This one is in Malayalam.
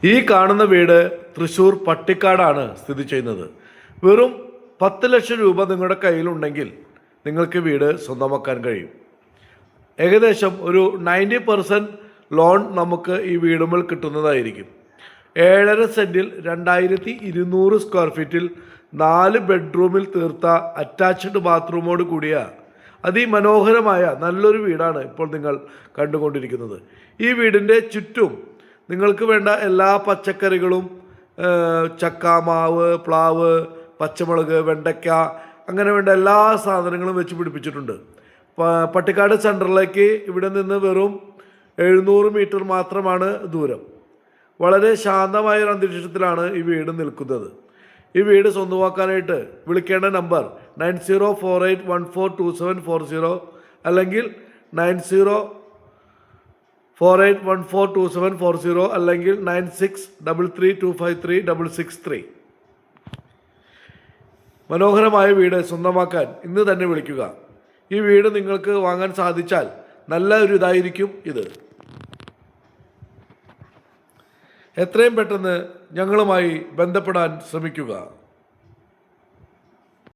ഈ കാണുന്ന വീട് തൃശ്ശൂർ പട്ടിക്കാടാണ് സ്ഥിതി ചെയ്യുന്നത്. വെറും 10 ലക്ഷം രൂപ നിങ്ങളുടെ കയ്യിലുണ്ടെങ്കിൽ നിങ്ങൾക്ക് വീട് സ്വന്തമാക്കാൻ കഴിയും. ഏകദേശം ഒരു 90% ലോൺ നമുക്ക് ഈ വീടുമ്പോൾ കിട്ടുന്നതായിരിക്കും. 7.5 സെൻറ്റിൽ 2200 സ്ക്വയർ ഫീറ്റിൽ 4 ബെഡ്റൂമിൽ തീർത്ത അറ്റാച്ച്ഡ് ബാത്റൂമോട് കൂടിയ അതിമനോഹരമായ നല്ലൊരു വീടാണ് ഇപ്പോൾ നിങ്ങൾ കണ്ടുകൊണ്ടിരിക്കുന്നത്. ഈ വീടിൻ്റെ ചുറ്റും നിങ്ങൾക്ക് വേണ്ട എല്ലാ പച്ചക്കറികളും, ചക്ക, മാവ്, പ്ലാവ്, പച്ചമുളക്, വെണ്ടയ്ക്ക, അങ്ങനെ വേണ്ട എല്ലാ സാധനങ്ങളും വെച്ച് പിടിപ്പിച്ചിട്ടുണ്ട്. പട്ടിക്കാട് സെൻറ്ററിലേക്ക് ഇവിടെ നിന്ന് വെറും 700 മീറ്റർ മാത്രമാണ് ദൂരം. വളരെ ശാന്തമായ ഒരു അന്തരീക്ഷത്തിലാണ് ഈ വീട് നിൽക്കുന്നത്. ഈ വീട് സ്വന്തമാക്കാനായിട്ട് വിളിക്കേണ്ട നമ്പർ 9048142740 അല്ലെങ്കിൽ 9048142740 അല്ലെങ്കിൽ 9633253663. മനോഹരമായ വീട് സ്വന്തമാക്കാൻ ഇന്ന് തന്നെ വിളിക്കുക. ഈ വീട് നിങ്ങൾക്ക് വാങ്ങാൻ സാധിച്ചാൽ നല്ല ഒരു ഇതായിരിക്കും ഇത്. എത്രയും പെട്ടെന്ന് ഞങ്ങളുമായി ബന്ധപ്പെടാൻ ശ്രമിക്കുക.